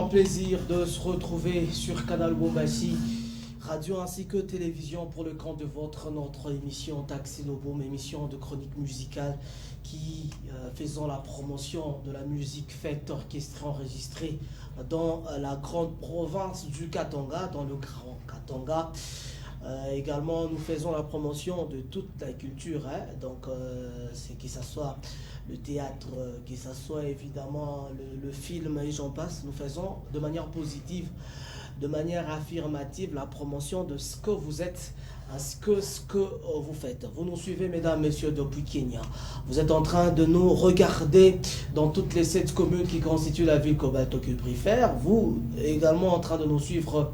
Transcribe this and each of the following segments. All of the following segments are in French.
plaisir de se retrouver sur Canal Lubumbashi, radio ainsi que télévision pour le compte de notre émission Taxi Lobom, émission de chronique musicale qui faisant la promotion de la musique faite, orchestrée, enregistrée dans la grande province du Katanga, dans le Grand Katanga. Également, nous faisons la promotion de toute la culture, donc c'est que ce soit le théâtre, que ce soit évidemment le film et j'en passe. Nous faisons de manière positive, de manière affirmative la promotion de ce que vous êtes, ainsi que ce que vous faites. Vous nous suivez, mesdames, messieurs, depuis Kenya. Vous êtes en train de nous regarder dans toutes les 7 communes qui constituent la ville Kobalto-Cuprifère. Vous également en train de nous suivre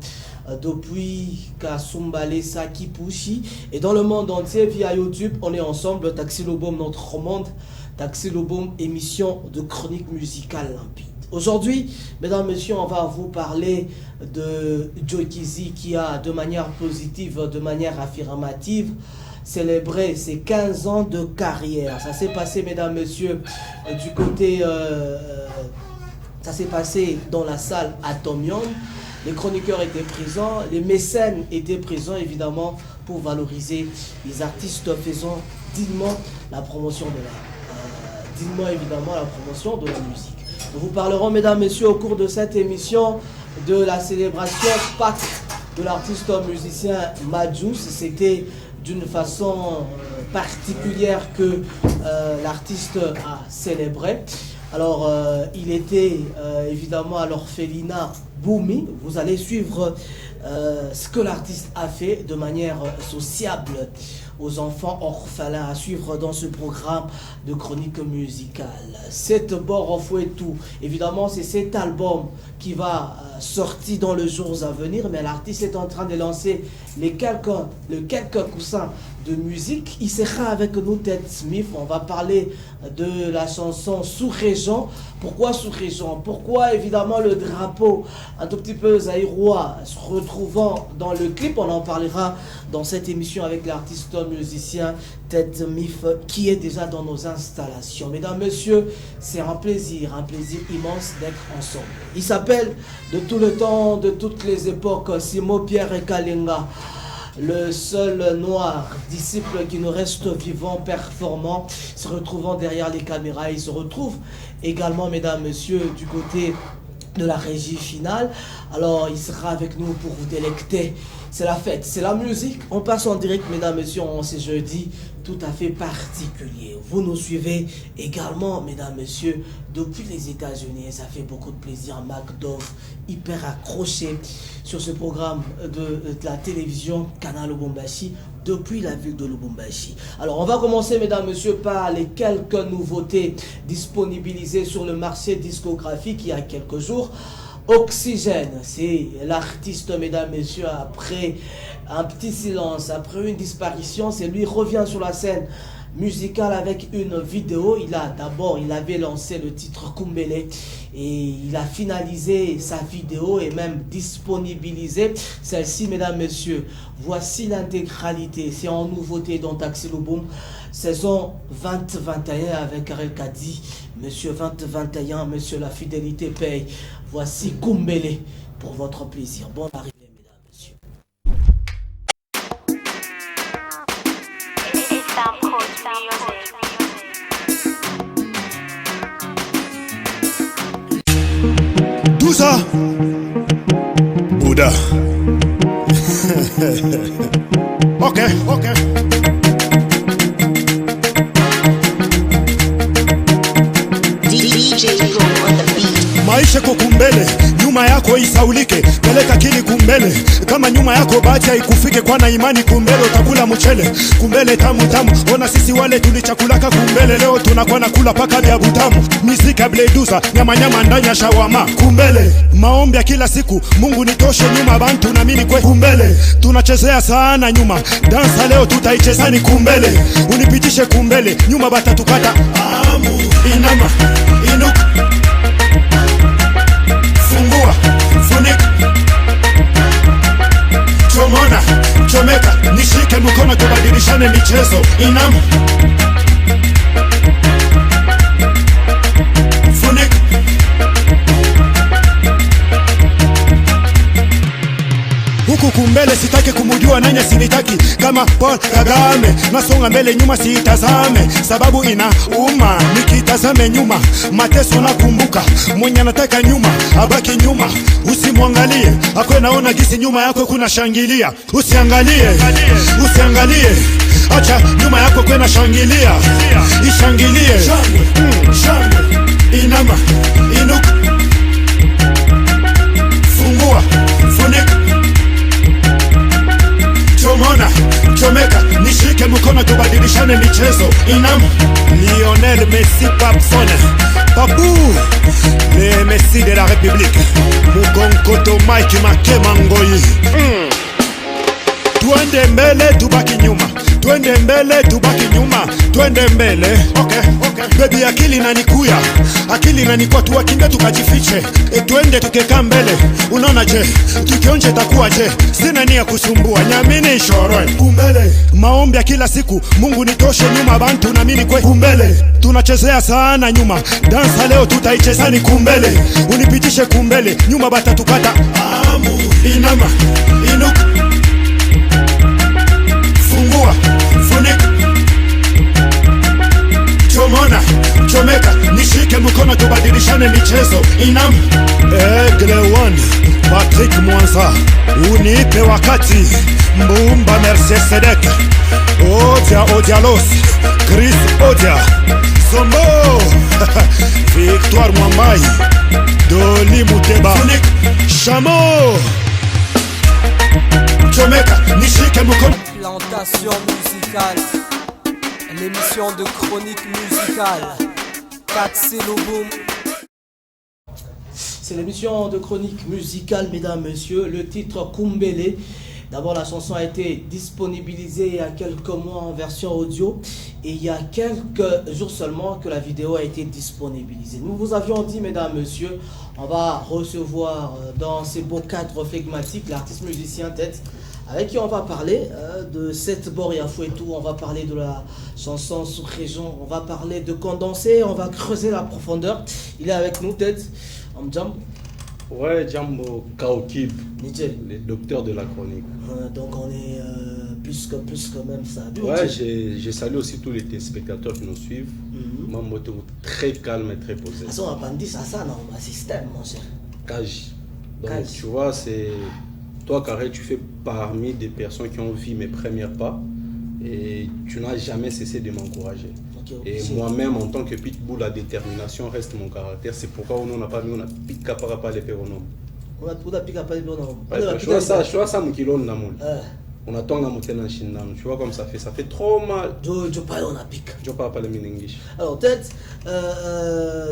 depuis Kasumbale, Saki, Pushi et dans le monde entier via YouTube. On est ensemble, Taxi Lobom, notre monde, Taxi Lobom, émission de chronique musicale limpide. Aujourd'hui, mesdames, messieurs, on va vous parler de Joe Kizzy qui a de manière positive, de manière affirmative, célébré ses 15 ans de carrière. Ça s'est passé, mesdames, messieurs, du côté... ça s'est passé dans la salle Atomium. Les chroniqueurs étaient présents, les mécènes étaient présents, évidemment, pour valoriser les artistes faisant dignement la promotion de la musique. Nous vous parlerons, mesdames, messieurs, au cours de cette émission de la célébration Pâques de l'artiste musicien Majous. C'était d'une façon particulière que l'artiste a célébré. Alors, il était évidemment à l'orphelinat Boumi. Vous allez suivre ce que l'artiste a fait de manière sociable aux enfants orphelins à suivre dans ce programme de chronique musicale. Cet bord tout, évidemment, c'est cet album qui va sortir dans les jours à venir, mais l'artiste est en train de lancer les quelques coussins de musique. Il sera avec nous, Ted Smith. On va parler de la chanson Sous-Régent. Pourquoi Sous-Régent? Pourquoi évidemment le drapeau un tout petit peu zaïrois se retrouvant dans le clip? On en parlera dans cette émission avec l'artiste musicien Ted Smith qui est déjà dans nos installations. Mesdames, messieurs, c'est un plaisir immense d'être ensemble. Il s'appelle de tout le temps, de toutes les époques, Simo Pierre et Kalenga. Le seul noir disciple qui nous reste vivant, performant, se retrouvant derrière les caméras. Il se retrouve également, mesdames, messieurs, du côté de la régie finale. Alors, il sera avec nous pour vous délecter. C'est la fête, c'est la musique. On passe en direct, mesdames, messieurs, en ce jeudi tout à fait particulier. Vous nous suivez également, mesdames, messieurs, depuis les États-Unis. Ça fait beaucoup de plaisir. Macdoff, hyper accroché sur ce programme de la télévision Canal Lubumbashi depuis la ville de Lubumbashi. Alors, on va commencer, mesdames, messieurs, par les quelques nouveautés disponibilisées sur le marché discographique il y a quelques jours. Oxygène, c'est l'artiste, mesdames, messieurs, après un petit silence, après une disparition, c'est lui revient sur la scène musicale avec une vidéo. Il avait lancé le titre Kumbele et il a finalisé sa vidéo et même disponibilisé celle-ci, mesdames, messieurs. Voici l'intégralité, c'est en nouveauté dans Taxi Lobom, saison 2021 avec Karel Kadi. Monsieur 2021, monsieur la fidélité paye. Voici Kumbele pour votre plaisir. Bonne arrivée, mesdames, messieurs. Douza Bouddha. Ok. Maisha kukumbele, nyuma yako isaulike, peleka kili kumbele. Kama nyuma yako bahati haikufike, kwa na imani kumbele utakula mchele. Kumbele tamu tamu, ona sisi wale tulichakulaka kumbele, leo tunakuwa nakula paka vya butamu. Mizika bleduza, nyama ndani ya shawama. Kumbele, maombi ya kila siku, Mungu nitoshe nyuma bantu na mimi kwe. Kumbele, tunachezea sana nyuma, dansa leo tutaicheza ni kumbele. Unipitishe kumbele, nyuma batatukata. Amu, inama, inuka. Fungua, funika, chomona, chomeka, nishike mkono tubadilishane michezo. Inama, funika, sitaki kumujua nanya sinitaki kama Paul Kagame. Nasonga mbele nyuma siitazame, sababu inauma nikitazame nyuma. Mateso nakumbuka, mwenye anataka nyuma abaki nyuma. Usimwangalie akwe, naona gisi nyuma yako kuna shangilia. Usiangalie, usiangalie, acha nyuma yako kwena shangilia. Ishangilie, shangwe, inama, inuka, fungua, funika, chomona, chomeka, nishike mkono tubadilishane michezo. Inama, Lionel Messi Papson, Papou, le Messi de la République, Mukonkoto Mike Makema Ngoyi. Twende mbele tubaki nyuma, twende mbele tubaki nyuma, twende mbele. Okay. Baby akili nanikuya, akili nanikuwa, tuwakimbia tukajifiche. Twende tukeka mbele, unaona je, tukionje takuwa je. Sina nia kusumbua, nyamini shorwe. Kumbele, maombi ya kila siku, Mungu nitoshe nyuma bantu na mimi kwe. Kumbele, tunachezea sana nyuma, dansa leo tutaicheza ni kumbele. Unipitishe kumbele, nyuma batatukata amu. Inama, inuka, fungua, funika, chomona, chomeka, nishike mkono tubadilishane michezo. Inam, Egle One, Patrick Mwanza, unipe wakati. Mbumba Mercedes, Odia Odialos, Chris Odia, Sombo, Victoire Mwambai, Doli Muteba, Chamo, chomeka, nishike mkono. Plantation musicale, l'émission de chronique musicale. Katseloboum. C'est l'émission de chronique musicale, mesdames, messieurs. Le titre Kumbele. D'abord, la chanson a été disponibilisée il y a quelques mois en version audio. Et il y a quelques jours seulement que la vidéo a été disponibilisée. Nous vous avions dit, mesdames, messieurs, on va recevoir dans ces beaux cadres flegmatiques l'artiste musicien Tête, avec qui on va parler de cette Boriafou et tout. On va parler de la chanson sous-région, on va parler de condensé, on va creuser la profondeur. Il est avec nous, Tête. Amjam. Ouais, Djambo Kaokib, Nickel. le docteur de la chronique. Donc on est plus que même ça. Ouais, je salue aussi tous les téléspectateurs qui nous suivent. Moi, moto très calme et très posé. On n'a pas dit ça, non, ma système, mon cher. Cage. Donc, Cage. tu vois, c'est... Toi, Carré, tu fais parmi des personnes qui ont vu mes premiers pas et tu n'as jamais cessé de m'encourager. Et moi-même, en tant que pitbull, la détermination reste mon caractère. C'est pourquoi on n'a pas mis, on a piqué par rapport à l'épée au nom. On a piqué par rapport au nom. Je vois ça, mon kilo, on attend la montée en Chine. Tu vois comme ça fait trop mal. Je parle, on a piqué. Je parle pas le English. Alors, Tête,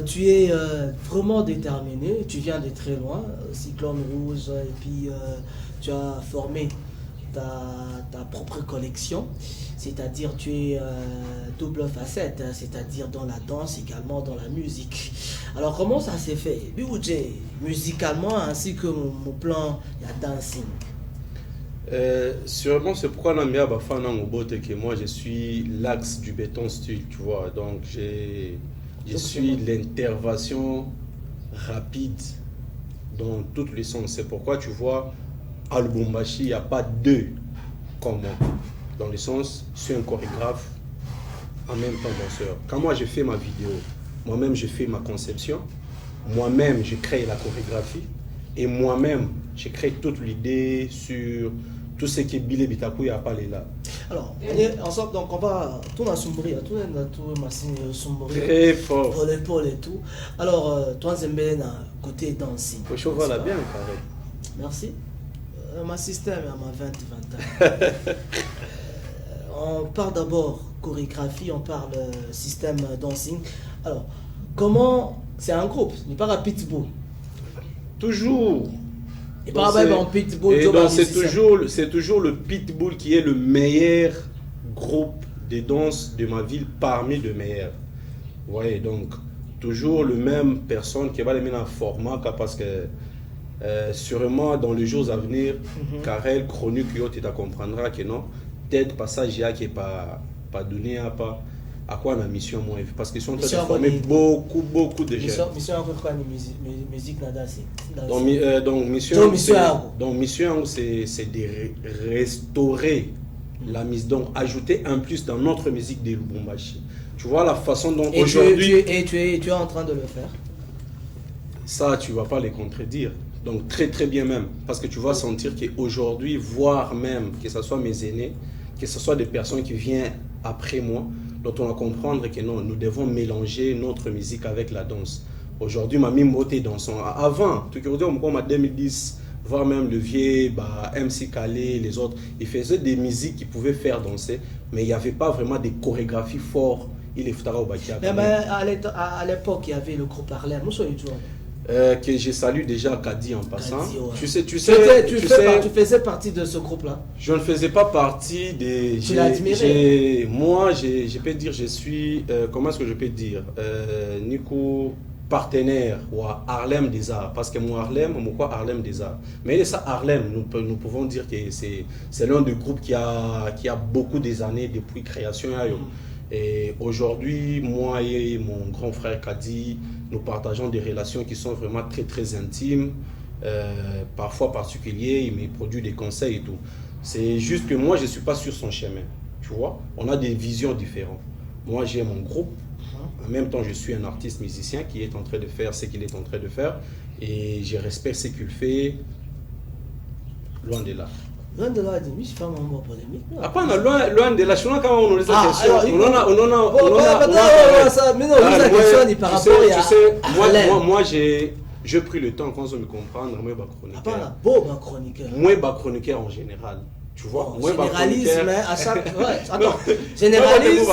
tu es vraiment déterminé. Tu viens de très loin, Cyclone Rouge, et puis tu as formé ta propre collection, c'est-à-dire tu es double facette, c'est-à-dire dans la danse, également dans la musique. Alors comment ça s'est fait? Musicalement ainsi que mon plan, il y a dancing. Sûrement c'est pourquoi on a mis à Bafana Ngobote que moi je suis l'axe du béton style, tu vois, donc je suis l'intervention rapide dans tous les sens. C'est pourquoi tu vois à Lubumbashi, il n'y a pas deux comme moi. Dans le sens, je suis un chorégraphe, en même temps danseur. Quand moi je fais ma vidéo, moi-même je fais ma conception, moi-même je crée la chorégraphie, et moi-même je crée toute l'idée sur tout ce qui est Bilé Bitakou, il n'y a pas les là. Alors, on est ensemble, donc on va tout à Sombria, tout à Sombria. Très fort. Pour l'épaule et tout. Alors, toi, Zembé, côté dancing. Faut que je vois la bien, carré. Merci. Ma système est à ma 20 ans. On parle d'abord chorégraphie, on parle système dancing. Alors, comment... C'est un groupe, il n'est pas un pitbull. Toujours. Et pas même en pitbull. Et donc c'est toujours le pitbull qui est le meilleur groupe de danse de ma ville parmi les meilleurs. Vous voyez, donc toujours le même personne qui va les mettre en format parce que sûrement dans les jours à venir, Karel, chronique, tu comprendras que non, peut-être passage qui n'est pas donné à pas. à quoi la mission moi parce qu'ils sont en train Mission de former beaucoup de jeunes. Mission encore quoi musique nada c'est. Donc mission c'est de restaurer la mise, donc ajouter un plus dans notre musique de Lubumbashi. Tu vois la façon dont aujourd'hui tu es en train de le faire. Ça tu vas pas les contredire. Donc très bien même, parce que tu vas sentir qu'aujourd'hui, voire même que ce soit mes aînés, que ce soit des personnes qui viennent après moi, dont on va comprendre que non, nous devons mélanger notre musique avec la danse. Aujourd'hui, ma mimoté dansant. Avant, tu regardes en 2010, voire même le vieux, MC Calais, les autres, ils faisaient des musiques qu'ils pouvaient faire danser, mais il n'y avait pas vraiment des chorégraphies fortes. Il est au Bakia. Mais à l'époque, il y avait le groupe Harlem. Que je salue déjà Kadi en passant. Kadi, ouais. Tu faisais partie de ce groupe-là? Je ne faisais pas partie des... Tu l'as admiré? Moi, je peux dire, je suis... comment est-ce que je peux dire Nico, partenaire ou Harlem des Arts. Parce que moi, Harlem des Arts. Mais ça, Harlem, nous pouvons dire que c'est l'un des groupes qui a beaucoup des années depuis création. Et aujourd'hui, moi et mon grand frère Kadi, nous partageons des relations qui sont vraiment très intimes, parfois particulières. Il me produit des conseils et tout. C'est juste que moi, je ne suis pas sur son chemin. Tu vois, on a des visions différentes. Moi, j'ai mon groupe. En même temps, je suis un artiste musicien qui est en train de faire ce qu'il est en train de faire. Et je respecte ce qu'il fait, loin de là. Loin de là, je suis pas un polémique. Hapana, loin de là, je suis pas quand on les a question. Moi, j'ai pris le temps quand on me comprendre, moi, chroniqueur en général. Tu vois, moi, généralisme, à chaque. Attends, généralise.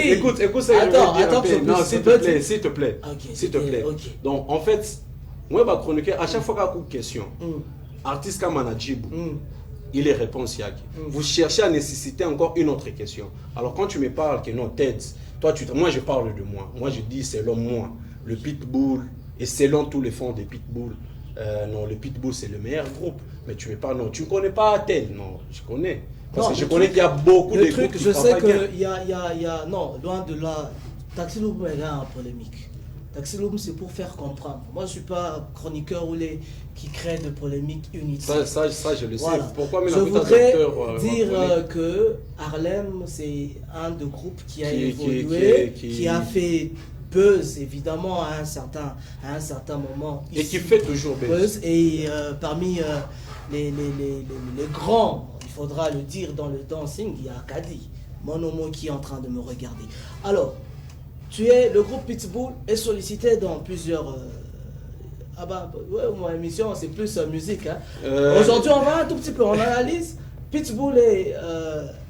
Écoute, attends, s'il te plaît. Donc, en fait, moi, chroniqueur, à chaque fois qu'il y a une question, artiste comme Manajibou, il est réponse Yaki. Vous cherchez à nécessiter encore une autre question. Alors quand tu me parles que non, Ted, moi je parle de moi. Moi je dis selon moi, le Pitbull, et selon tous les fonds des Pitbull, non, le Pitbull c'est le meilleur groupe. Mais tu me parles, non, tu ne connais pas Ted. Non, je connais. Parce que je connais qu'il y a beaucoup de groupes qui je sais qu'il y a, non, loin de là, Taxi Loop est en polémique. Taxi Loop, c'est pour faire comprendre. Moi, je ne suis pas chroniqueur ou qui crée de polémiques inutiles. Ça, je le sais. Voilà. Pourquoi je voudrais dire que Harlem, c'est un des groupes qui a évolué, qui a fait buzz, évidemment, à un certain moment. Et qui fait toujours buzz. Et parmi les grands, il faudra le dire dans le dancing, il y a Kadi, mon homo qui est en train de me regarder. Alors, le groupe Pitbull est sollicité dans plusieurs... mon émission c'est plus musique. Hein. Aujourd'hui on va un tout petit peu, on analyse. Pitbull est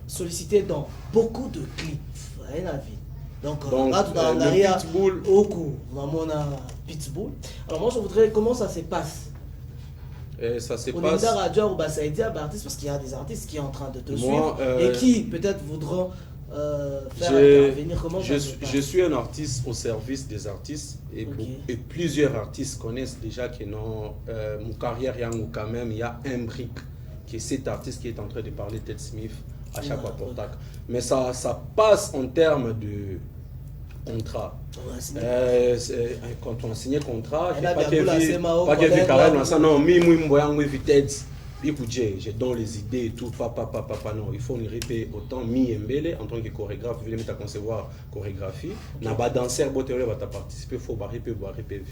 sollicité dans beaucoup de clips. Rien à dire. Donc là tout dans l'arrière, au cours, on a Pitbull. Alors moi je voudrais, comment ça se passe? Ça se passe... parce qu'il y a des artistes qui sont en train de te suivre et qui peut-être voudront... je suis un artiste au service des artistes et plusieurs artistes connaissent déjà que non, mon carrière quand même il y a un brick qui est cet artiste qui est en train de parler Ted Smith à chaque fois pour TAC. Mais ça passe en termes de contrat. Quand on signe contrat, pas que Karen non, écoute, je donne les idées et tout, papa, non, il faut répéter autant Mbele en tant que chorégraphe, vous voulez concevoir chorégraphie, n'a pas danseur, botéole va participer, il faut répéter.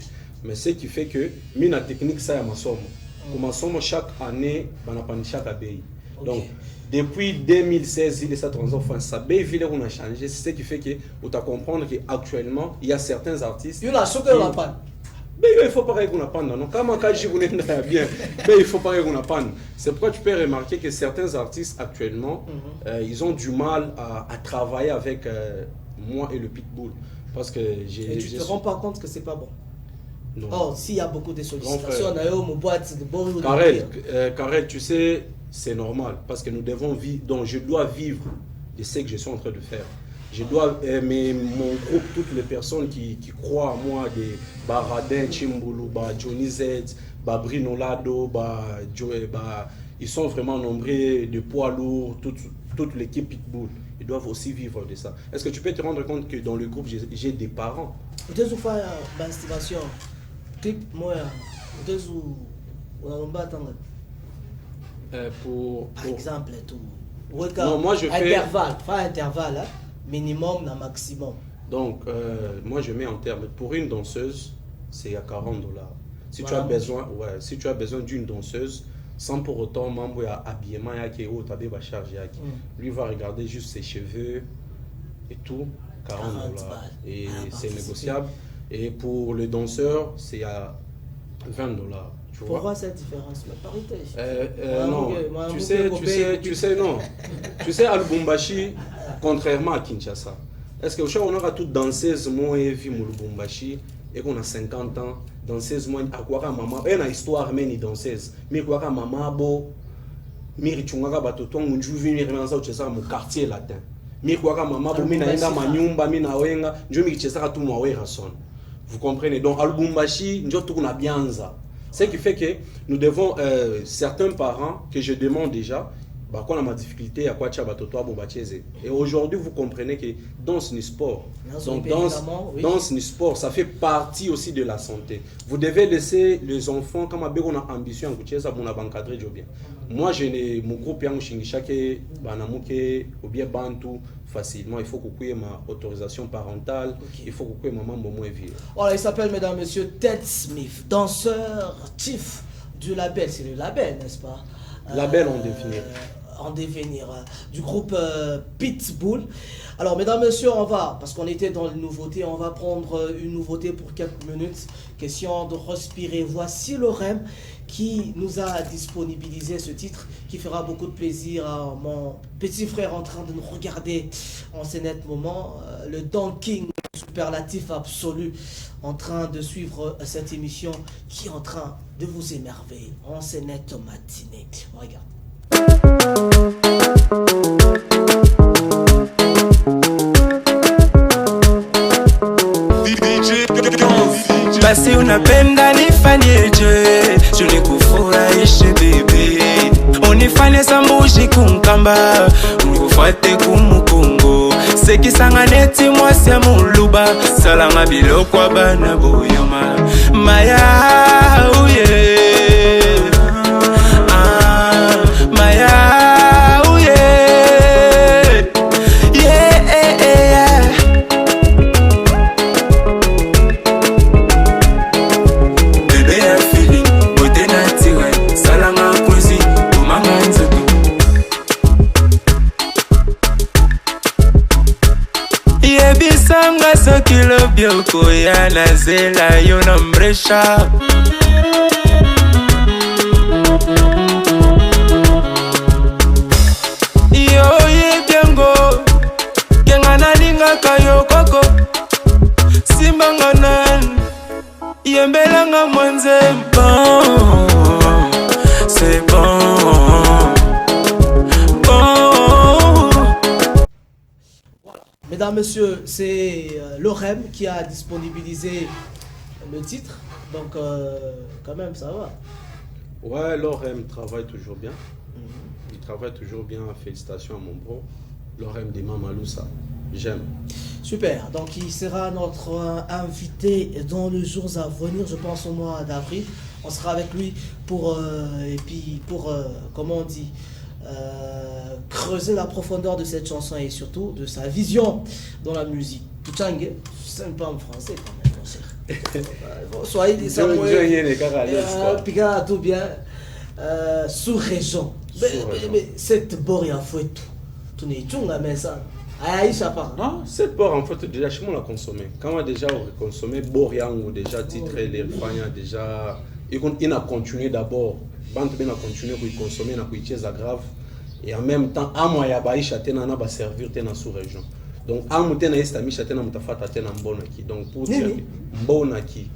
Mais ce qui fait que, la technique, ça y a ma somme. Comme ma somme, chaque année, on a pas chaque abeille. Donc, depuis 2016, il est ça enfin, ça ville on a changé, c'est ce qui fait que, vous t'as comprendre qu'actuellement, il y a certains artistes. Il y a choqué la panne. Mais il faut pas qu'on apprenne, non? Comment bien, mais il faut pas qu'on apprenne. C'est pourquoi tu peux remarquer que certains artistes actuellement, ils ont du mal à travailler avec moi et le Pitbull. Parce que et tu te rends pas compte que c'est pas bon? Non. Oh, s'il y a beaucoup de sollicitations, Karel, tu sais, c'est normal. Parce que nous devons vivre, donc je dois vivre de ce que je suis en train de faire. Je dois aimer mon groupe, toutes les personnes qui croient à moi, des Baradin, Chimbulu, Johnny Z, Brino Lado, ils sont vraiment nombreux, de poids lourds, toute l'équipe Pitbull, ils doivent aussi vivre de ça. Est-ce que tu peux te rendre compte que dans le groupe, j'ai des parents? Peut-être que une estimation, moi, peut-être que on va attendre. Par exemple, tout. Non, moi je fais intervalle, pas intervalle, hein? Minimum, na maximum. Donc, moi je mets en termes, pour une danseuse, c'est à $40. Si voilà. Si tu as besoin d'une danseuse, sans pour autant membre habillement lui va regarder juste ses cheveux et tout, $40. Et c'est négociable. Et pour le danseur, c'est à $20. Pourquoi cette différence? La parité. Non, tu sais, non. Tu sais, à Lubumbashi, contrairement à Kinshasa, est-ce que on aura toutes danseuses moi et vie au Lubumbashi et qu'on a 50 ans, danseuse moi à quoi maman, et une histoire mais ni danseuse, mais quoi maman bo, miri chungaga batoto ngunju vini remanza ucheza mu quartier latin. Mi quoi maman bo mina inga manyumba mina wenga, njo mi cheza tu mwa wera son. Vous comprenez? Donc à Lubumbashi, njo tu kuna bianza. Ce qui fait que nous devons, certains parents, que je demande déjà, bah, qu'on a ma difficulté à quoi tu as et aujourd'hui, vous comprenez que danse ni sport. Donc, danse ni sport, ça fait partie aussi de la santé. Vous devez laisser les enfants, comme on a ambition, on a encadré bien. Moi, je n'ai mon groupe, ou bien Bantu, facilement. Il faut que vous ma autorisation parentale. Okay. Il faut que vous maman Momo et vie. Voilà, il s'appelle, mesdames, messieurs, Ted Smith, danseur chief du label. C'est le label, n'est-ce pas? Label en devenir. En devenir. Du groupe Pitbull. Alors, mesdames, messieurs, on va, parce qu'on était dans les nouveautés, on va prendre une nouveauté pour quelques minutes. Question de respirer. Voici Lorem qui nous a disponibilisé ce titre qui fera beaucoup de plaisir à mon petit frère en train de nous regarder en ce net moment. Le Don King, superlatif absolu, en train de suivre cette émission qui est en train de vous émerveiller en ce net matinée. On regarde. Basi unapenda nifanyeje, tulikufurahishe baby, unifanye sambushi kumkamba, unikufuate kumukungu, sekisanga neti mwasi ya muluba, salanga bilokwa bana boyoma, maya uye, maya uye, yeah. Yebisanga sokilo byoko ya nazela yo na mbresha, yo yebyango kengana linga kayo koko simbanganan yembelanga mwanze bon, c'est bon. Mesdames, messieurs, c'est Lorem qui a disponibilisé le titre. Donc, quand même, ça va. Ouais, Lorem travaille toujours bien. Il travaille toujours bien. Félicitations à mon bro. Lorem de Mamaloussa. J'aime. Super. Donc, il sera notre invité dans les jours à venir, je pense au mois d'avril. On sera avec lui pour, comment on dit, creuser la profondeur de cette chanson et surtout de sa vision dans la musique. Putangue, c'est pas en français quand même, mon cher. Soyez des tout bien, sous-région. Mais cette boria faut tout n'est tout mais ça. Non, cette bord en fait déjà chez moi on l'a consommé. Quand on a déjà consommé Borian ou déjà titré les refrains déjà il a continué d'abord. Bande bien a continué pour consommer na kuicheza grave et en même temps à moi ya baisha tena na ba servir tena sous région. Donc à mo tena esta misha tena mutafata tena mbona ki. Donc pour dire mbona ki.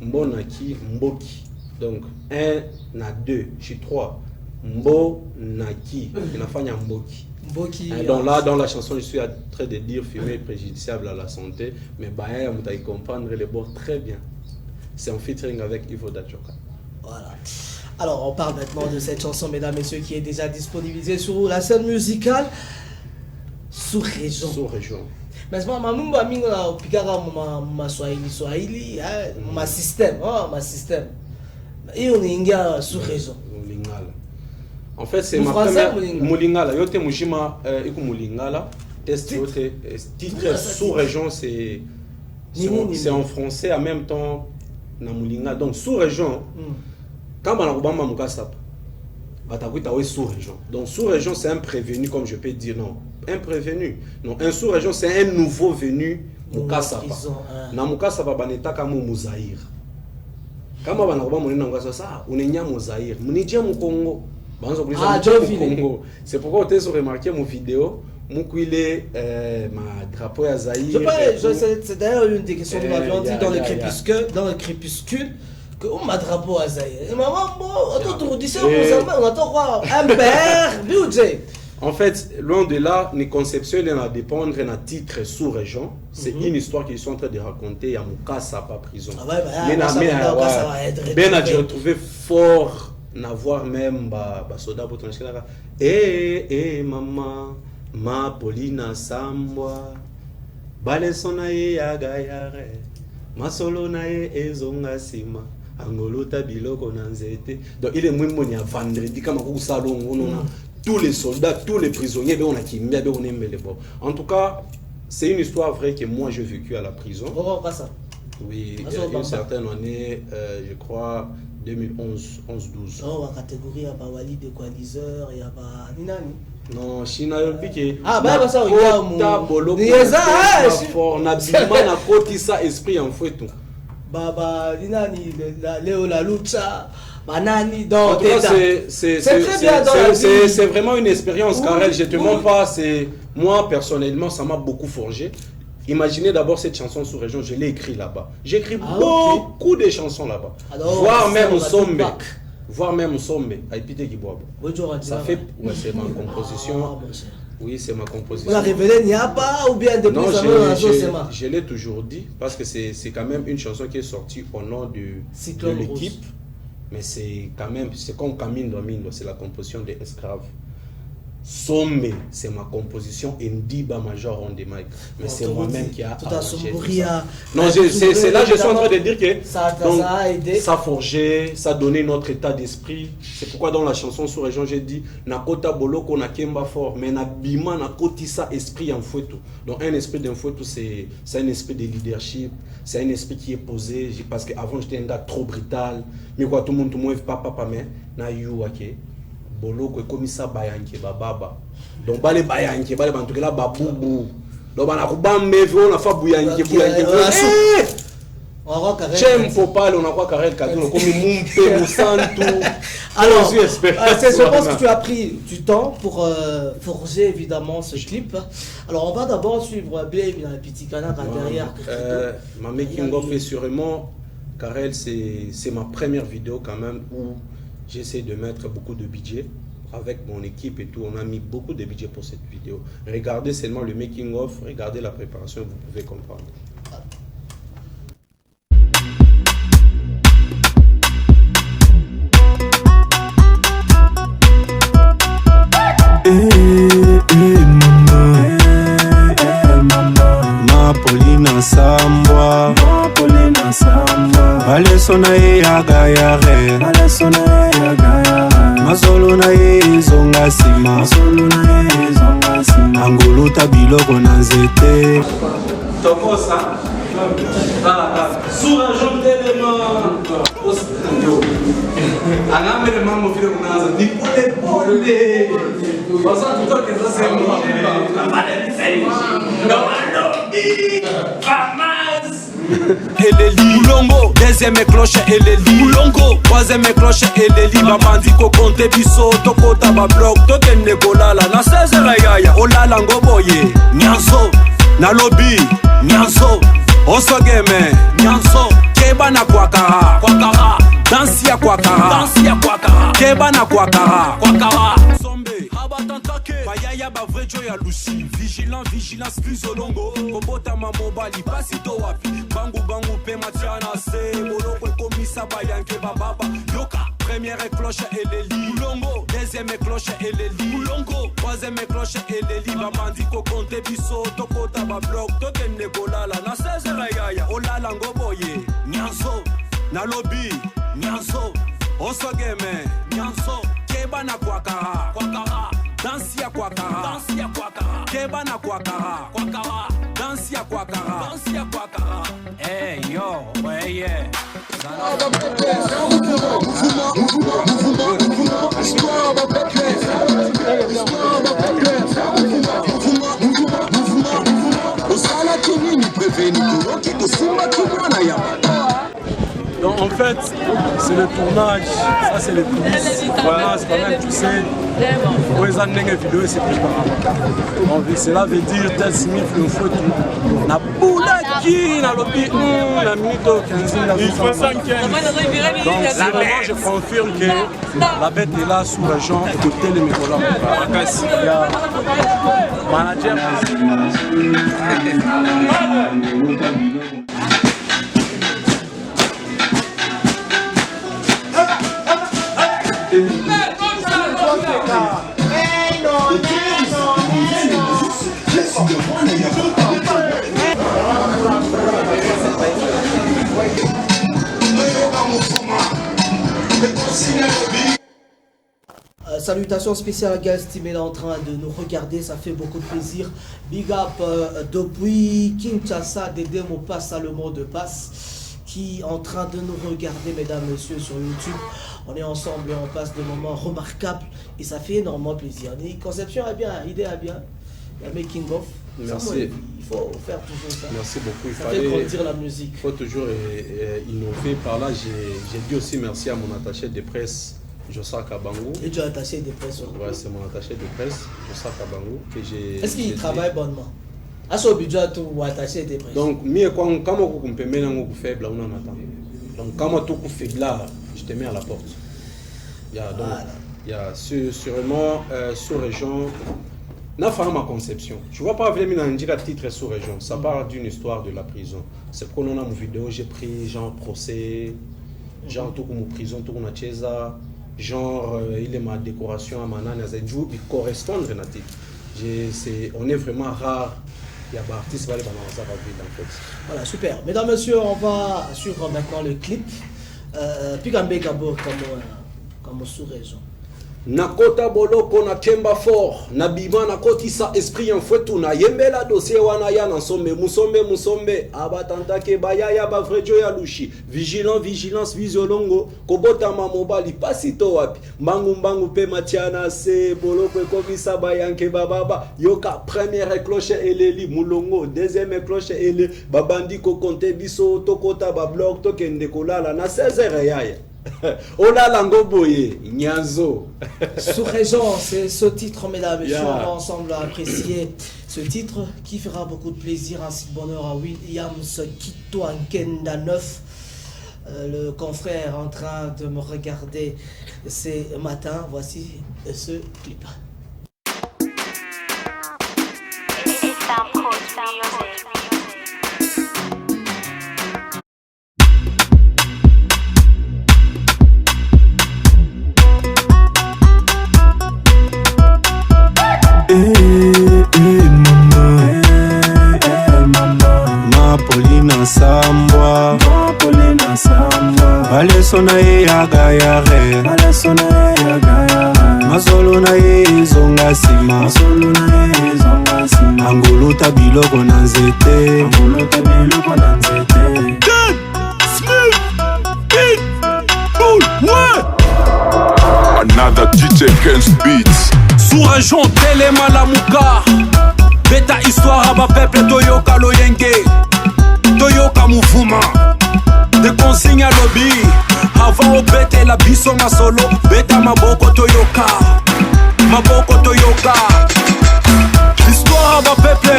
Mbona ki mboki. Donc 1 na 2, je suis 3. Mbo na ki inafanya mboki. Donc là, dans la chanson, je suis en train de dire fumer est préjudiciable à la santé, mais Baya Mouta y comprendre les bords très bien. C'est en featuring avec Ivo Dachoka. Voilà. Alors, on parle maintenant de cette chanson, mesdames, messieurs, qui est déjà disponibilisée sur la scène musicale sous-région. Sous-région. Mais mamumba mingo na pikaka ma Swahili, ma système, ma système. Et on est inga sous-région. Mulingala. En fait, c'est Mon ma français, première Mulingala. Yote mujima iku Mulingala. Test yote titre sous-région, c'est en français en même temps na Mulingala. Donc sous-région. Quand on a Obama Mukasap, Batakuita est sous-région. Donc sous-région, c'est un prévenu, comme je peux dire. Non, un prévenu. Non, un sous-région, c'est un nouveau venu Mukasapa. Na Mukasapa, baneta kamo Mouzaïr. Quand on a Obama Mukasapa, on est Mouzaïr. On est déjà Congo. C'est pourquoi tu as remarqué mon vidéo. Moukouile, ma drapeau à Zaïre. C'est d'ailleurs une des questions que nous avions dit dans le crépuscule. Que ma drapeau à Zaïre. Et maman, on attend quoi? Un père, budget. En fait, loin de là, les conceptions, il en a dépendre d'un titre sous-région. C'est une histoire qu'ils sont en train de raconter à Mukasa, pas prison. Ben a retrouvé fort, n'avoir même soda pour ton esclave. Maman, ma Paulina Sambwa, Balesona ye agayare, Masolona ye ezonga sima. Angolota biloko na nzete. Donc il est moins bon à vendredi comme au salon on a tous les soldats, tous les prisonniers on a qui on aime les bon. En tout cas, c'est une histoire vraie que moi j'ai vécu à la prison. Comment pas ça? Oui, il y a une certaine année, je crois 2011, 11-12. Oh, la catégorie à Bawali de coaliseur et à Ninani. Non, China yo piqué. Ah bah ça il y a mon. Fort na bima na kotisa esprit en fouet tout. Baba Ninani Léo la lucha banani dans c'est vraiment une expérience Karel, je te mens pas, c'est moi personnellement ça m'a beaucoup forgé. Imaginez d'abord cette chanson sous région, je l'ai écrit là-bas. J'ai écrit beaucoup de chansons là-bas. Voire même Sombe, Aipite Giboabo. Ça fait c'est ma composition. Oui, c'est ma composition. Vous la révélé, il n'y a pas ou bien depuis je l'ai toujours dit parce que c'est quand même une chanson qui est sortie au nom de l'équipe. Mais c'est quand même, c'est comme Camino Domindo, c'est la composition des esclaves. Somme, c'est ma composition Ndiba Major on the mic. Mais c'est moi-même qui a arrangé ça. Non, c'est là que je suis en train de dire que ça a aidé. Ça a forgé, ça a donné notre état d'esprit. C'est pourquoi dans la chanson sous région j'ai dit Nakota Boloko na Kemba fort, mais na Bima na Kotisa esprit en fouettou. Donc un esprit d'un fouettou c'est un esprit de leadership, c'est un esprit qui est posé parce qu'avant j'étais un gars trop brutal, mais quoi tout le monde papa mais na you ok. Boloko comme ça bayanke baba donc bale bayanke bale bantukela babubu donc bana kubambe on a fa buyanke j'aime faut pas on a quoi Karel Kadou comme mumpe musantu. Alors je pense que tu as pris du temps pour forger évidemment ce clip. Alors on va d'abord suivre bien la petite canard derrière. Ma making of est sûrement Karel, c'est ma première vidéo quand même où j'essaie de mettre beaucoup de budget avec mon équipe et tout. On a mis beaucoup de budget pour cette vidéo. Regardez seulement le making of, regardez la préparation, vous pouvez comprendre. Ma Paulina Sambwa, Balesona ye agayare, Masolona ye zonga sima, Angoluta biloko na nzete. Tokosa, sous un jour d'élément, Angamele mambo vile kunaanza ni pole pole. Basa tutoke sasa hivi. Eleli Boulongo, deuxième cloche Eleli Boulongo, troisième cloche Eleli babandi ko compte biso toko taba bloc tokende kolala na 16 yaya olala ngoboye nyanzo na lobby nyanzo osogeme nyanzo keba na kwakara dansi ya kwakara keba na kwakara sombe abatantake bayaya bavrejo ya lusi vigilance bizolongo kobota mamobali pasi to wapi bangu pe matiana se boloko ekomisa bayanke bababa yoka Première cloche et les lits Moulongo. Deuxième cloche et les lits Moulongo. Troisième cloche et les lits Babandi ko konte biso toko taba bloc tokende kolala na 16 rayaya olala ngoboye nyanso na lobby nyanso osogeme nyanso keba na kwakara dansi ya kwakara keba na kwakara dansi ya kwakara hey yo ouais yeah Donc en fait, c'est le tournage, ça c'est les coulisses. Voilà, c'est quand même, tu sais, pour les années vidéo, c'est préparé. Donc cela veut dire tel signifie le photo. Na boulaki, na lobby, na minute 15, il faut 5. Donc c'est vraiment, je confirme que la bête est là sous l'argent, écoutez les mécolas. Il y a manager. Salutations spéciales à Galstim, est en train de nous regarder, ça fait beaucoup de plaisir. Big up depuis Kinshasa, Dédé Mopass, le mot de passe, qui est en train de nous regarder, mesdames, messieurs, sur YouTube. On est ensemble et on passe des moments remarquables et ça fait énormément plaisir. Conception est bien, idée est bien, il y a making of. Merci. Il faut faire toujours ça. Merci beaucoup. Ça fait grandir la musique. Il faut toujours innover. Par là, j'ai dit aussi merci à mon attaché de presse, Jossa Kabango. Et tu as attaché de presse? Ouais, c'est mon attaché de presse, Jossa Kabango. Est-ce qu'il travaille bonnement? À ce budget, tu as attaché de presse. Donc, quand on peut mettre un faible, on en attend. Donc, quand tu es faible là, je te mets à la porte. Il y a sûrement sous-région. N'a pas ma conception. Je ne vois pas vraiment un titre sous-région. Ça part d'une histoire de la prison. C'est qu'on a mon vidéo, j'ai pris genre procès, genre tout comme prison, tout comme Chesa, genre il est ma décoration à Manana, il correspond à on est vraiment rare. Il y a des artistes qui vont dans en fait. Voilà, super. Mesdames, messieurs, on va suivre maintenant le clip. Puis Gambé Gabo comme sous-région. Nakota boloko na kemba fort na bima na kotisa esprit en fouetu na yembela dossier wana ya na musombe abatanta ke bayaya ba vrejo ya lushi vigilance visiolongo kobota mamobali pasito wapi mbangu pe matiana se boloko komisa bayanke bababa yoka première cloche eleli mulongo deuxième cloche ele babandi ko konte biso tokota ba bloc tokende kolala na 16h yaya. Ola Langoboye, Nyanzo. Sous-région, c'est ce titre, mesdames et messieurs, on va ensemble apprécier ce titre qui fera beaucoup de plaisir ainsi que bonheur à Williams Kito Ankenda 9. Le confrère en train de me regarder ces matins. Voici ce clip. Balesona ye agayare Mazolona ye zonga sima Anguluta biloko na nzete Dead, Smith, Beat, Bull, ouais. Another DJ Ken's Beats. Sous-région Telema la Mouka Beta histoire aba peuple Toyoka Loyenge Toyoka Mouvuma de consigne à lobby avant au bête la biso ma solo beta maboko Toyoka l'histoire à ma peuple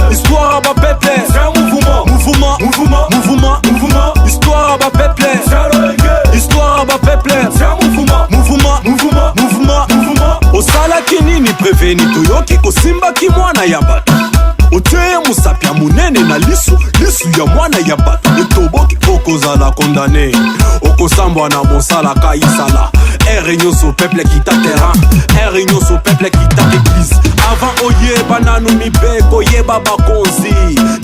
l'histoire à ma peuple c'est un mouvement l'histoire à ma peuple l'histoire à ma peuple c'est un mouvement osala kinini preveni toyoki kosimba ki mwana ya bato otie mosapi ya monene na lisu ya mwana ya bato etoboki okozala kondane okosambwa na mosala kaisala ere nyonso peuple kita terrain ere nyonso peuple kita église avant oyeba nanu mibeko yeba bakonzi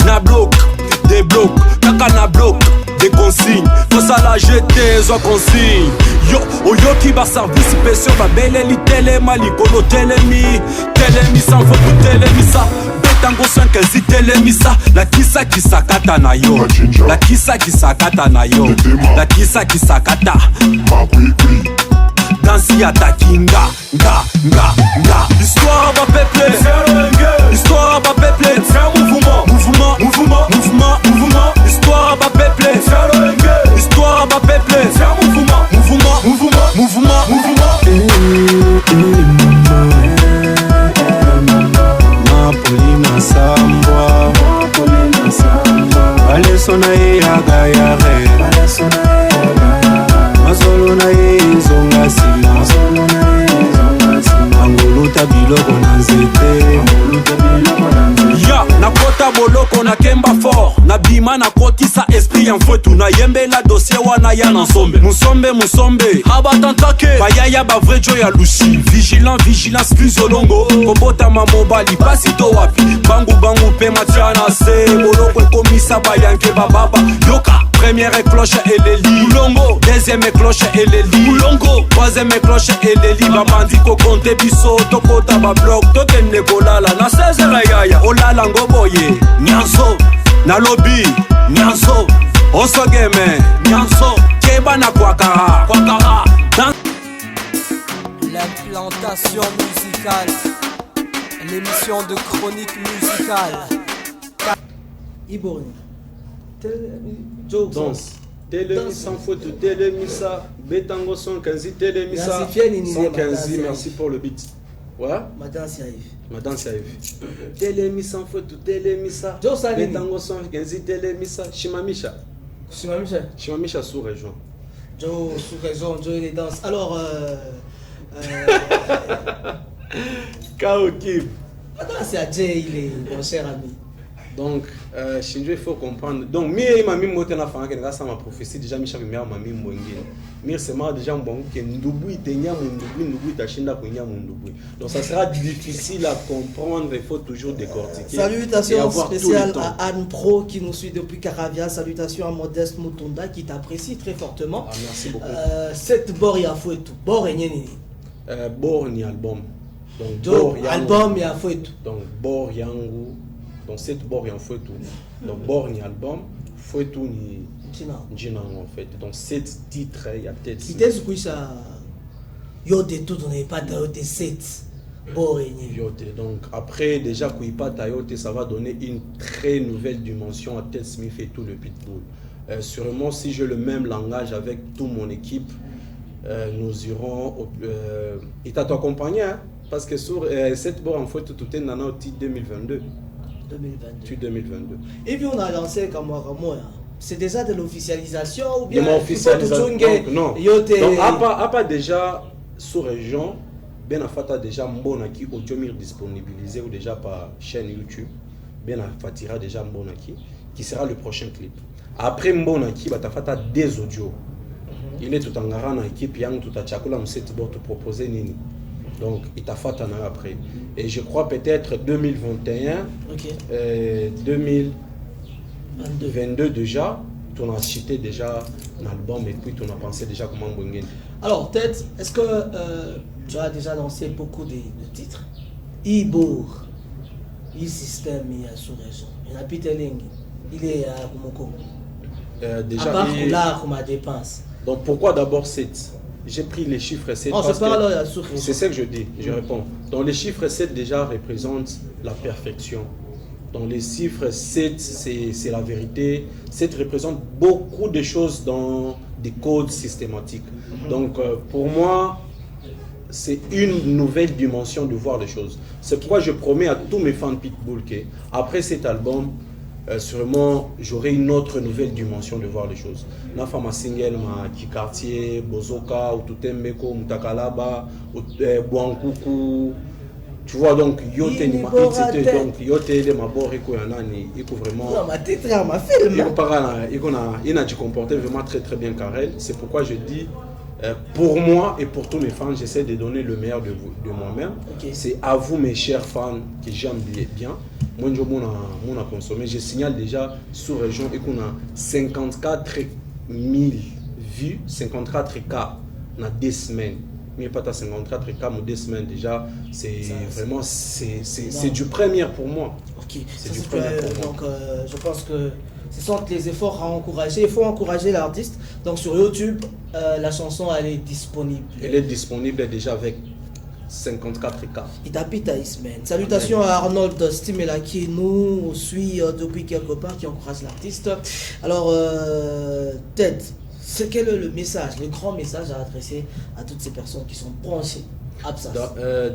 na bloc des blocs kaka na bloc des consignes kosala jete zwa consigne yo oyoki baservice spéciaux babeleli telema likolo telemi sans foku telemisa betango 5 telemisa la kisa kisakata na yo la kisa kisakata na yo la kisa kisakata dansi ataki nga histoire va peuple histoire va peuple mouvement histoire va peuple histoire va peuple mouvement Mapolina Sambwa Alesona yagayare Masolo na zonga sila Angoluta biloko na nzete ya nakota boloko na kemba fort na bima na kotisa esprit en foutu na yembela dossier wana ya na musombe abatantake bayaya bavrejo ya lushi vigilance plus olongo kobota mamobali pasi to wapi bangu pe matiana se boloko ekomisa bayanke bababa yoka première cloche eleli mulongo deuxième cloche eleli mulongo troisième cloche eleli babandi ko compter biso tokota ba bloc tokende kolala na 16 yaya olala ngoboye nyanso na lobby nyanso osogeme nyanso keba na kwakara l'implantation musicale, l'émission de chronique musicale. Iborgne. Danse. Télémi sans faute, télémissa, Betango 115, télémissa 115, merci pour le beat. Ouais. Ma danse arrive. Ma danse arrive. Télémi sans faute, télémissa, Betango 115, télémissa, Shimamisha. Shimamisha sous-région. Joe sous-région, Joe les danses. Alors, Kaokib. Maintenant, c'est à Jay, il est mon cher ami. Donc, Shinjo, il faut comprendre. Donc, Mie m'a mis moté na fanga grâce à ma prophétie déjà Micha m'a mis mwengine. Mire c'est marre déjà bon que ndubu itenya ndubu tashinda kunya ndubu. Donc ça sera difficile à comprendre, il faut toujours décortiquer. Salutations spéciales à Anne Pro qui nous suit depuis Caravia. Salutations à Modeste Mutunda qui t'apprécie très fortement. Ah, merci beaucoup. Cette bord ya fouetou. Bord ni bord ni album. Donc bord album ya fouetou. Donc bord yangu. Donc cette bord en fait tout. Donc bord ni album, fait tout ni Njina en fait. Donc 7 titres, il y a peut-être. Il était ce ça. Yo de tout on n'est pas de 7. Bord Yote. Donc après déjà Kuipa Tayote, ça va donner une très nouvelle dimension à Ted Smith et tout le pitbull. Sûrement si j'ai le même langage avec toute mon équipe, nous irons il t'a accompagné hein? Parce que sur cette bord en fait tout est dans notre titre 2022. 2022. Et puis on a lancé comme moi. C'est déjà de l'officialisation ou bien de l'officialisation. Non. Donc à pas déjà sous région, bien à fata déjà mbonaki audio mir disponibilisé ou déjà par chaîne YouTube. Bien à fatira déjà mbonaki qui sera le prochain clip. Après mbonaki ba ta fata des audios. Il est tout en garant équipe yang tout à chakula mseti bo te proposer nini. Donc, il t'a fait un an après. Et je crois peut-être 2021, 2022 déjà, tu as cité déjà l'album et puis tu as pensé déjà comment Bungen. Alors, peut-être, est-ce que tu as déjà lancé beaucoup de titres? Ibour, e-système, il y a sous-région. Il y a Peter Ling, il est à Kumoko. Déjà, à part là, comme à dépense. Donc, pourquoi d'abord 7? J'ai pris les chiffres 7 c'est ce que je dis, je réponds. Donc les chiffres 7 déjà représentent la perfection. Donc les chiffres 7 c'est la vérité. 7 représente beaucoup de choses dans des codes systématiques. Donc pour moi, c'est une nouvelle dimension de voir les choses. C'est pourquoi je promets à tous mes fans Pitbull qu'après cet album, sûrement j'aurai une autre nouvelle dimension de voir les choses. Na fama single ma Kikartier, Bozoka, Oututembeko, Mutakalaba, Bouankuku, Tu vois, donc, yote ni ma hit, donc, yote de ma bord, il faut vraiment. Non, ma tête, ma film. Il a dû comporter vraiment très très bien Karel. C'est pourquoi je dis, pour moi et pour tous mes fans, j'essaie de donner le meilleur de moi-même. Okay. C'est à vous, mes chers fans, que j'aime bien. Moi, je consommé. Je signale déjà sous région et qu'on a 54 000 vues, 54 cas dans 2 semaines. Mais pas 54 cas, mais 2 semaines déjà, c'est vraiment c'est du premier pour moi. Ok, c'est du premier pour moi. Donc je pense que ce sont les efforts à encourager. Il faut encourager l'artiste. Donc sur YouTube, la chanson elle est disponible. Elle est disponible déjà avec 54 cas. Itapita Ismen. Salutations à Arnold Stimela qui nous suit depuis quelque part, qui encourage l'artiste. Alors, Ted, quel est le message, le grand message à adresser à toutes ces personnes qui sont branchées Absas?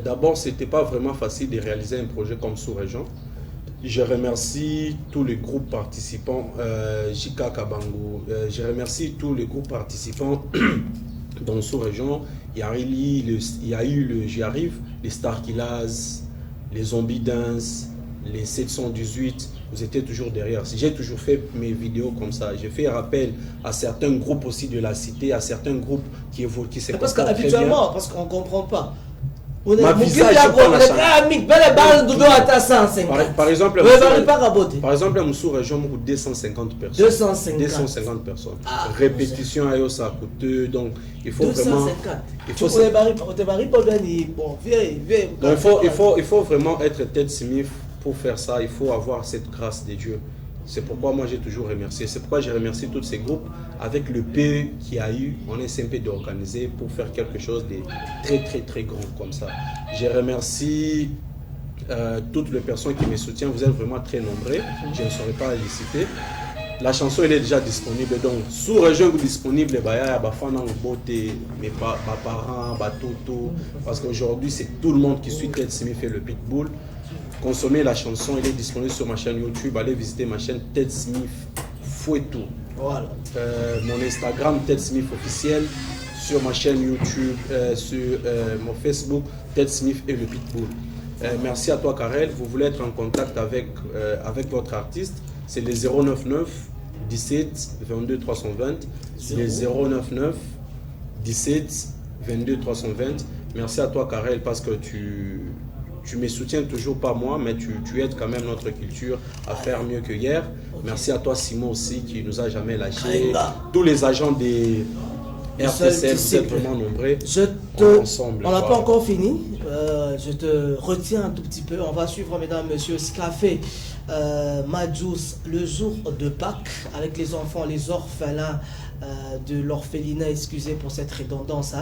D'abord, ce n'était pas vraiment facile de réaliser un projet comme Sous-Région. Je remercie tous les groupes participants, Jika Kabango, je remercie tous les groupes participants dans Sous-Région. Il y a eu le J'y arrive, les Star Killers, les Zombie Dance, les 718. Vous étiez toujours derrière. J'ai toujours fait mes vidéos comme ça. J'ai fait appel à certains groupes aussi de la cité, à certains groupes qui se parce qu'habituellement, parce qu'on ne comprend pas. On ma visage par exemple, en sous-région, 250 personnes. 250 personnes. Répétition à ça coûte. Donc, il faut 250. Il faut vraiment être Ted Smith pour faire ça. Il faut avoir cette grâce de Dieu. C'est pourquoi moi j'ai toujours remercié. C'est pourquoi j'ai remercié tous ces groupes avec le PE qui a eu, on est simple d'organiser pour faire quelque chose de très très très grand comme ça. Je remercie toutes les personnes qui me soutiennent. Vous êtes vraiment très nombreux. Je ne saurais pas les citer. La chanson elle est déjà disponible. Donc sous région disponible, il y a des fans en beauté, mes parents, toto. Parce qu'aujourd'hui c'est tout le monde qui suit Ted Smith et le Pitbull. Consommez la chanson, elle est disponible sur ma chaîne YouTube. Allez visiter ma chaîne Ted Smith Fouettou. Voilà. Mon Instagram Ted Smith officiel, sur ma chaîne YouTube, sur mon Facebook Ted Smith et le Pitbull. Merci à toi Karel. Vous voulez être en contact avec votre artiste, c'est les 099 17 22 320. Les 099 17 22 320. Merci à toi Karel parce que tu me soutiens toujours pas moi, mais tu aides quand même notre culture à faire mieux que hier. Merci à toi Simon aussi qui nous a jamais lâché. Tous les agents des RTCL, vous êtes vraiment nombreux. On n'a pas encore fini. Je te retiens un tout petit peu. On va suivre, mesdames, messieurs, ce qu'a fait Majous le jour de Pâques avec les enfants, les orphelins de l'orphelinat. Excusez pour cette redondance.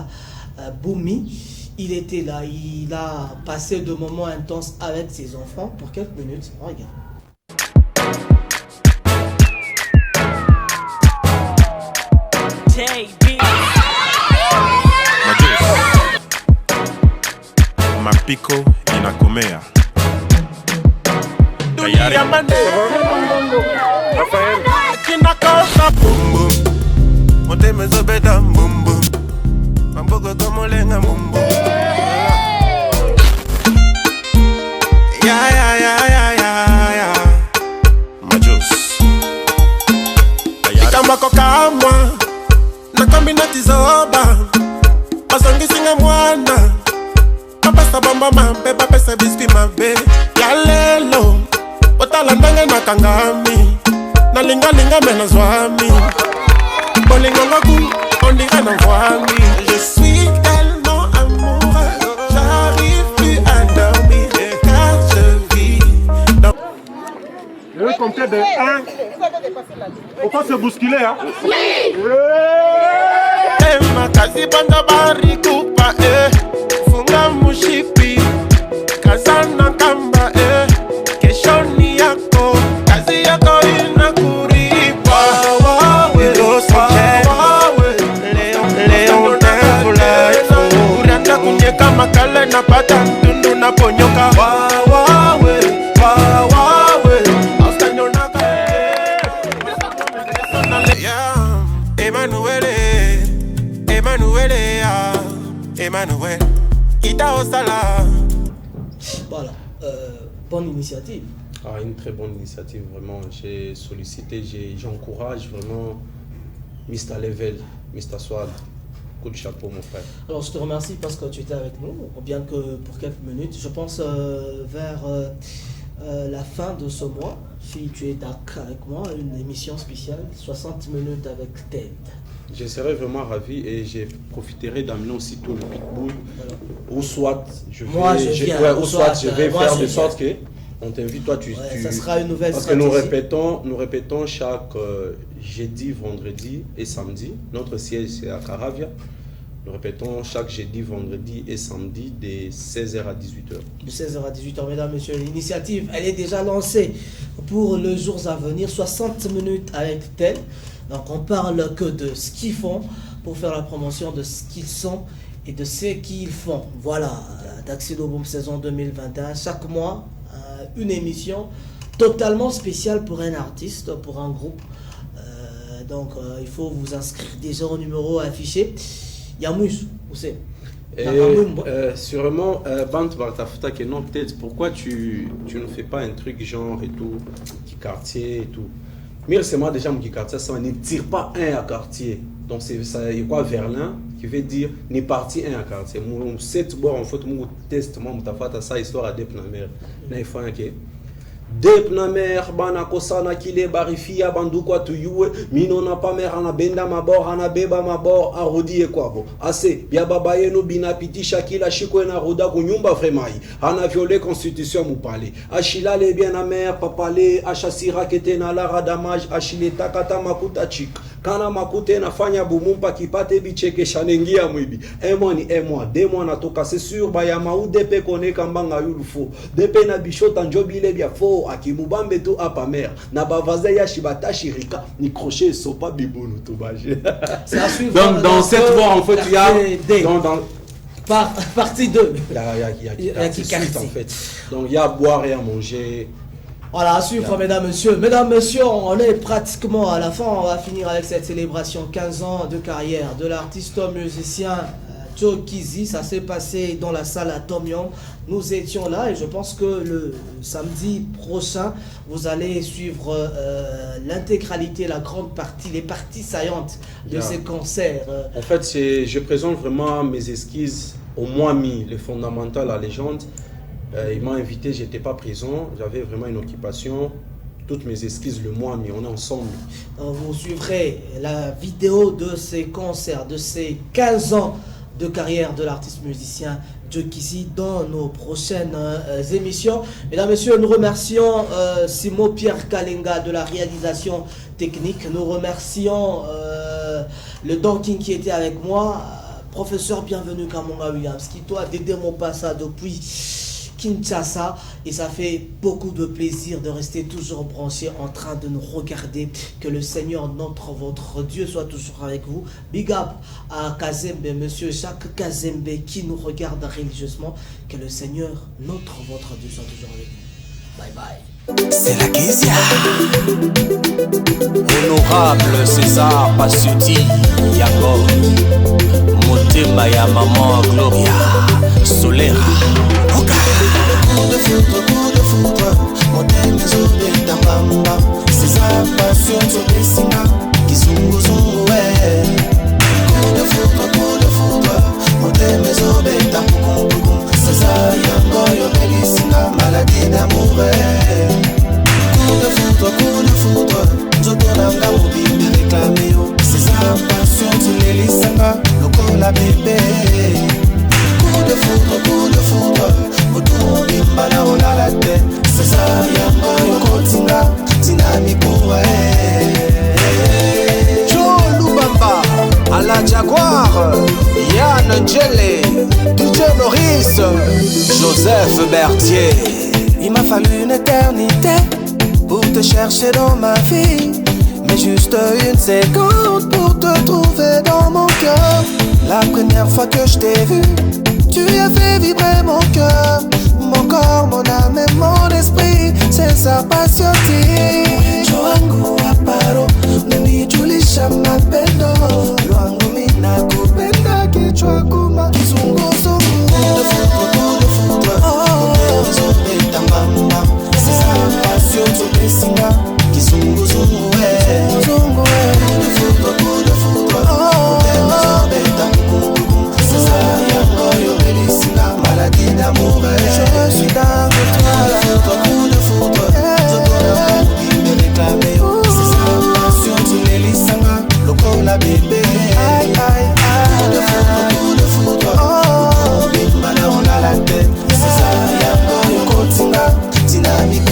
Boumi. Il était là, il a passé de moments intenses avec ses enfants pour quelques minutes. Regarde. Mapiko inakomea tayari kinakosa bumbu motemezobeda mbumbu mambogo komolenga mbumbu ya Majous itambako kamwa nakombinati zoba basongisinga mwana mapasa bamba mabe bapesa bispi mabe ya lelo otala ndenge nakangami nalingalinga mena zwami bolingongaku ondira na voimi. Je suis tellement amoureux, j'arrive plus à dormir car je vis dans... Je vais compter de 1. Faut pas se bousculer, hein. Makazi banda bari kupa funga mushipi kazana kamba keshoni yako kazi yako inakuripa leo uranda kunyeka makale na pata mtundu na ponyoka wawe bonne initiative. Une très bonne initiative, vraiment. J'ai sollicité, j'encourage vraiment Mr. Level, Mr. Swag. Coup de chapeau, mon frère. Alors, je te remercie parce que tu étais avec nous, bien que pour quelques minutes. Je pense vers la fin de ce mois, si tu es d'accord avec moi, une émission spéciale, 60 minutes avec Ted. Je serais vraiment ravi et je profiterai d'amener aussi tout le pitbull. Ou soit je vais, faire de sorte que on t'invite, toi ça sera une nouvelle parce stratégie. que nous répétons chaque jeudi, vendredi et samedi. Notre siège c'est à Caravia. Nous répétons chaque jeudi, vendredi et samedi de 16h à 18h. De 16h à 18h, mesdames, messieurs, l'initiative, elle est déjà lancée pour les jours à venir. 60 minutes avec Ted. Donc on parle que de ce qu'ils font pour faire la promotion de ce qu'ils sont et de ce qu'ils font. Voilà, Tuxedo Boom saison 2021. Chaque mois, une émission totalement spéciale pour un artiste, pour un groupe. Donc il faut vous inscrire déjà au numéro affiché. Yamus, où c'est? Sûrement, Bant Bartafuta qui non, peut-être pourquoi tu ne fais pas un truc genre et tout, qui quartier et tout. Mais c'est moi déjà qui quartier, ça ne tire pas un à quartier. Donc c'est ça, il y a quoi Verlin qui veut dire n'est parti un à quartier. Mon 7 boire en fait mon test, moi m'tafata ça histoire à Depnamer. Là il faut un qui Depnamer bana kosana kile barifia bandukwa tuyue mino na pamer ana benda mabor ana beba mabor arodi ekwabo ase bia baba yenu binapitisha kila shiko na roda kunyumba fremai ana violé constitution mupale ashila le bien amer papale ashasira kete na la radamage ashile takata makuta chik kana makute nafanya bumumpa kipate bicheke shanengia mwibi un mois ni un mois 2 mois natoka c'est sûr ba ya mau depe kone kambanga yulufo depe na bishota njobile bia fo akimubambe to apamer na bavaze ya shibata shirika ni crochet sopa bibunu to baje. Donc dans cette fois en fait il y a dans partie 2. Il y a qui en fait. Donc il y a à boire et à manger. Voilà, à suivre, mesdames, messieurs. Mesdames, messieurs, on est pratiquement à la fin. On va finir avec cette célébration 15 ans de carrière de l'artiste musicien Joe Kizzy. Ça s'est passé dans la salle Atomium. Nous étions là et je pense que le samedi prochain, vous allez suivre l'intégralité, la grande partie, les parties saillantes de ces concerts. En fait, je présente vraiment mes esquisses au Mwami, le fondamental, la légende. Il m'a invité, j'étais pas présent, j'avais vraiment une occupation. Toutes mes esquisses le mois, mais on est ensemble. Vous suivrez la vidéo de ces concerts, de ces 15 ans de carrière de l'artiste musicien Joe Kizzy dans nos prochaines émissions. Mesdames, Messieurs, nous remercions Simo Pierre Kalenga de la réalisation technique. Nous remercions le Don King qui était avec moi. Professeur, bienvenue Kamonga Williams, qui toi Dédé Mopassa depuis Kinshasa, et ça fait beaucoup de plaisir de rester toujours branché en train de nous regarder. Que le Seigneur, votre Dieu, soit toujours avec vous. Big up à Kazembe, monsieur Jacques Kazembe qui nous regarde religieusement. Que le Seigneur, votre Dieu, soit toujours avec vous. Bye bye. C'est la Kézia. Honorable César Passuti Yago Motema ya maman Gloria Solera Oka. Coup de foudre, Motema zobe tambamba César Passuti Besina Kizungu zungu Coup de foudre, Motema zobe tambukumbukum César yango yo melisina maladie d'amour. Coup de foudre, Zotonanga mobile réclamé yo César passion tu l'élisanga, lokola bébé. Coup de foudre, Moto bimbala ola la tête César yango yo kotinga, dynamique Joe Lubamba, à la Jaguar, Yann Njele, DJ Norris, Joseph Berthier. Il m'a fallu une éternité pour te chercher dans ma vie, mais juste une seconde pour te trouver dans mon cœur. La première fois que je t'ai vu, tu as fait vibrer mon cœur, mon corps, mon âme et mon esprit. C'est sa passion. Joango aparo, nani julisha mapendo, luangu mina kupenda kichwa kuma kizungu zungu. Coup de foudre, oh, oh, oh, oh. Singa, kizunguzungu coup de foudre, maladie d'amour, je suis dingue de toi. Coup de foudre, je dois me réclamer. C'est ça, passion, tu les lissanga, le corps la bébé. Coup de foudre, oh, big man, on a la tête. C'est ça, y'a encore le kotinga, dynamique ou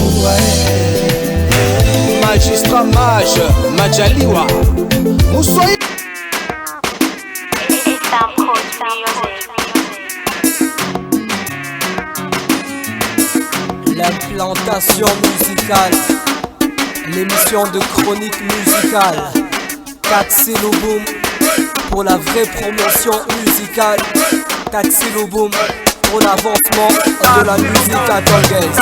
magistrat mage, Majaliwa, Moussoy. L'implantation musicale, l'émission de chronique musicale, Katsilouboum pour la vraie promotion musicale, Katsilouboum pour l'avancement de la musique atolgaise.